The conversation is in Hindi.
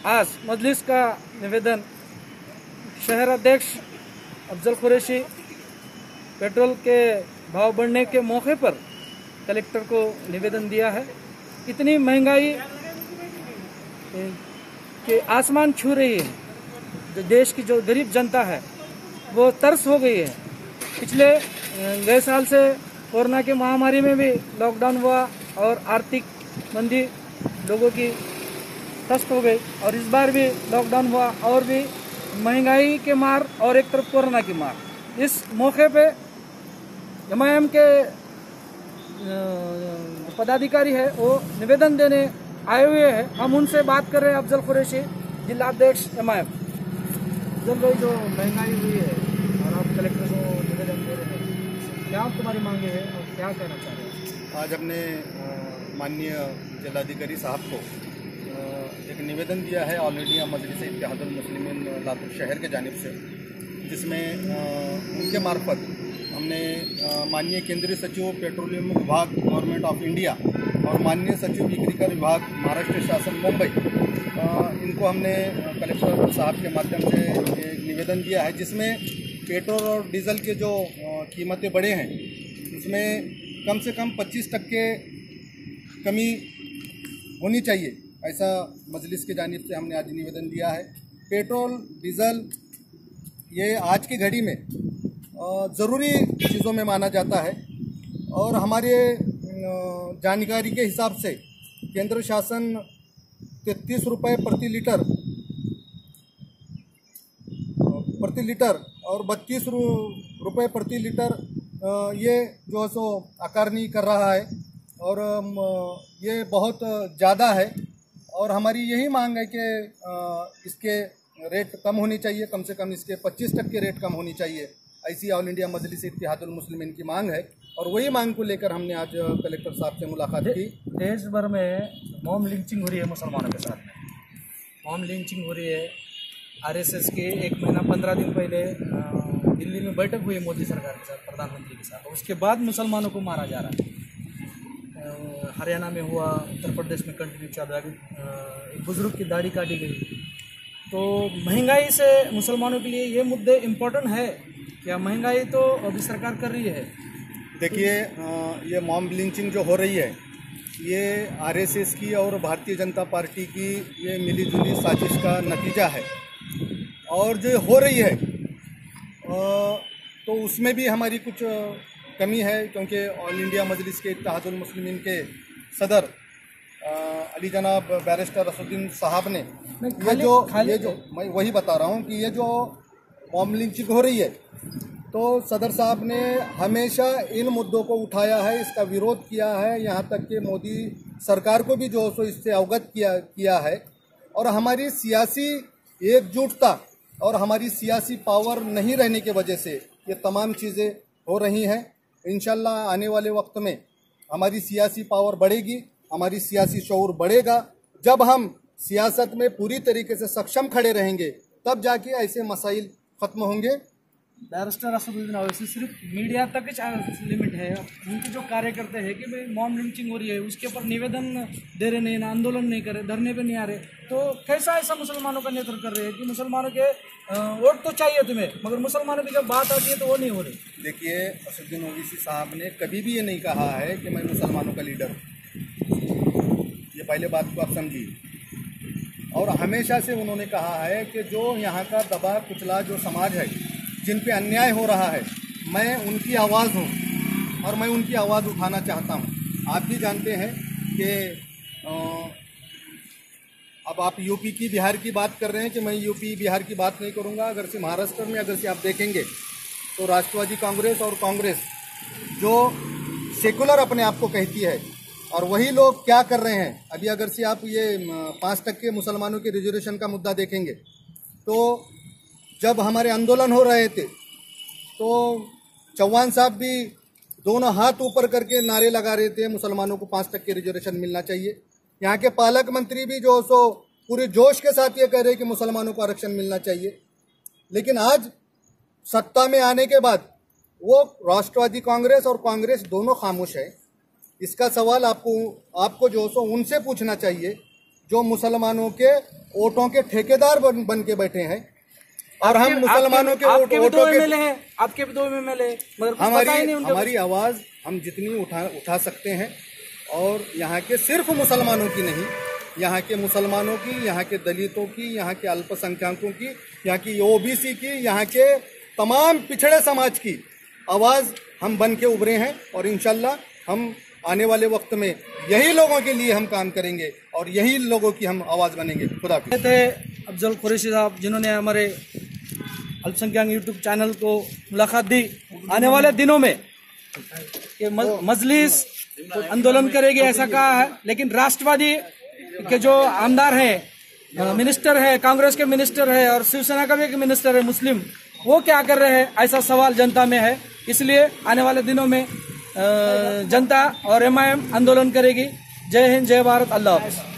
आज मजलिस का निवेदन शहर अध्यक्ष अफजल कुरैशी पेट्रोल के भाव बढ़ने के मौके पर कलेक्टर को निवेदन दिया है। इतनी महंगाई के आसमान छू रही है। जो देश की जो गरीब जनता है वो तरस हो गई है। पिछले गए साल से कोरोना की महामारी में भी लॉकडाउन हुआ और आर्थिक मंदी लोगों की तस्त हो गई, और इस बार भी लॉकडाउन हुआ और भी महंगाई के मार और एक तरफ कोरोना की मार। इस मौके पे एमआईएम के पदाधिकारी है वो निवेदन देने आए हुए हैं। हम उनसे बात कर रहे हैं। अफजल कुरैशी, जिला अध्यक्ष एमआईएम। अफजल भाई, जो महंगाई हुई है और आप कलेक्टर को निवेदन दे रहे हैं, क्या तुम्हारी मांगे हैं और क्या कहना चाह रहे हैं? आज हमने माननीय जिलाधिकारी साहब को एक निवेदन दिया है ऑल इंडिया मजलिस इत्तेहादुल मुस्लिमीन लातूर शहर के जानिब से, जिसमें उनके मार्फत हमने माननीय केंद्रीय सचिव पेट्रोलियम विभाग गवर्नमेंट ऑफ इंडिया और माननीय सचिव बिक्रीकर विभाग महाराष्ट्र शासन मुंबई, इनको हमने कलेक्टर साहब के माध्यम से एक निवेदन दिया है, जिसमें पेट्रोल और डीजल के जो कीमतें बढ़े हैं उसमें कम से कम 25% कमी होनी चाहिए, ऐसा मजलिस के जानिब से हमने आज निवेदन दिया है। पेट्रोल डीजल ये आज की घड़ी में ज़रूरी चीज़ों में माना जाता है, और हमारे जानकारी के हिसाब से केंद्र शासन 33 रुपये प्रति लीटर और 32 रुपये प्रति लीटर ये जो है सो आकारनी कर रहा है, और ये बहुत ज़्यादा है। और हमारी यही मांग है कि इसके रेट कम होनी चाहिए, कम से कम इसके 25% रेट कम होनी चाहिए, ऐसी ऑल इंडिया मजलिस इत्तेहादुल मुस्लिमीन की मांग है। और वही मांग को लेकर हमने आज कलेक्टर साहब से मुलाकात की। देश भर में मॉब लिंचिंग हो रही है मुसलमानों के साथ में। मॉब लिंचिंग हो रही है। आरएसएस के 1 महीना 15 दिन पहले दिल्ली में बैठक हुई मोदी सरकार के साथ, प्रधानमंत्री के साथ। उसके बाद मुसलमानों को मारा जा रहा है। हरियाणा में हुआ, उत्तर प्रदेश में कंटिन्यू चल रहा है। एक बुजुर्ग की दाढ़ी काटी गई। तो महंगाई से मुसलमानों के लिए ये मुद्दे इम्पोर्टेंट है क्या? महंगाई तो अभी सरकार कर रही है। देखिए, ये मॉब लिंचिंग जो हो रही है ये आरएसएस की और भारतीय जनता पार्टी की ये मिलीजुली साजिश का नतीजा है, और जो हो रही है तो उसमें भी हमारी कुछ कमी है, क्योंकि ऑल इंडिया मजलिस के इत्तेहादुल मुस्लिमीन के सदर अली जनाब बैरिस्टर असदुद्दीन साहब ने ये जो मैं वही बता रहा हूँ कि ये जो मॉब लिंचिंग हो रही है, तो सदर साहब ने हमेशा इन मुद्दों को उठाया है, इसका विरोध किया है, यहाँ तक कि मोदी सरकार को भी जो सो इससे अवगत किया है। और हमारी सियासी एकजुटता और हमारी सियासी पावर नहीं रहने की वजह से ये तमाम चीज़ें हो रही हैं। इंशाल्लाह आने वाले वक्त में हमारी सियासी पावर बढ़ेगी, हमारी सियासी शऊर बढ़ेगा। जब हम सियासत में पूरी तरीके से सक्षम खड़े रहेंगे तब जाके ऐसे मसाइल ख़त्म होंगे। बैरिस्टर असदुद्दीन ओवैसी सिर्फ मीडिया तक ही लिमिट है। उनके जो कार्यकर्ता है कि भाई मॉब लिंचिंग हो रही है, उसके ऊपर निवेदन दे रहे नहीं, ना आंदोलन नहीं करे, धरने पे नहीं आ रहे, तो कैसा ऐसा मुसलमानों का नेतृत्व कर रहे हैं कि मुसलमानों के वोट तो चाहिए तुम्हें, मगर मुसलमानों की जब बात आती है तो वो नहीं हो रही। देखिए, असदुद्दीन ओवैसी साहब ने कभी भी ये नहीं कहा है कि मैं मुसलमानों का लीडर हूँ। ये पहले बात को आप समझिए। और हमेशा से उन्होंने कहा है कि जो यहाँ का दबा कुचला जो समाज है, जिन पे अन्याय हो रहा है, मैं उनकी आवाज़ हूँ और मैं उनकी आवाज़ उठाना चाहता हूँ। आप भी जानते हैं कि अब आप यूपी की बिहार की बात कर रहे हैं कि मैं यूपी बिहार की बात नहीं करूँगा। अगर से महाराष्ट्र में अगर से आप देखेंगे तो राष्ट्रवादी कांग्रेस और कांग्रेस जो सेकुलर अपने आप को कहती है, और वही लोग क्या कर रहे हैं। अभी अगर से आप ये 5% मुसलमानों के रिजर्वेशन का मुद्दा देखेंगे, तो जब हमारे आंदोलन हो रहे थे तो चौहान साहब भी दोनों हाथ ऊपर करके नारे लगा रहे थे मुसलमानों को 5% रिजर्वेशन मिलना चाहिए। यहाँ के पालक मंत्री भी जो सो पूरे जोश के साथ ये कह रहे हैं कि मुसलमानों को आरक्षण मिलना चाहिए। लेकिन आज सत्ता में आने के बाद वो राष्ट्रवादी कांग्रेस और कांग्रेस दोनों खामोश है। इसका सवाल आपको जो सो उनसे पूछना चाहिए जो मुसलमानों के वोटों के ठेकेदार बन के बैठे हैं। और हम मुसलमानों के वोटों के हैं, आपके भी 2 MLA, मगर पता ही नहीं उनके हमारी आवाज़ हम जितनी उठा सकते हैं, और यहाँ के सिर्फ मुसलमानों की नहीं, यहाँ के मुसलमानों की, यहाँ के दलितों की, यहाँ के अल्पसंख्यकों की, यहाँ की OBC की, यहाँ के तमाम पिछड़े समाज की आवाज़ हम बन के उभरे हैं। और इंशाल्लाह हम आने वाले वक्त में यही लोगों के लिए हम काम करेंगे और यही लोगों की हम आवाज़ बनेंगे। खुदा हाफिज़। थे अफजल कुरैशी साहब, जिन्होंने हमारे अल्पसंख्यक यूट्यूब चैनल को मुलाकात दी। आने वाले दिनों में ये मजलिस आंदोलन करेगी ऐसा कहा है, लेकिन राष्ट्रवादी के जो आमदार है, मिनिस्टर है, कांग्रेस के मिनिस्टर है और शिवसेना का भी एक मिनिस्टर है मुस्लिम, वो क्या कर रहे हैं, ऐसा सवाल जनता में है। इसलिए आने वाले दिनों में जनता और MIM आंदोलन करेगी। जय हिंद, जय भारत, अल्लाह हाफ़िज़।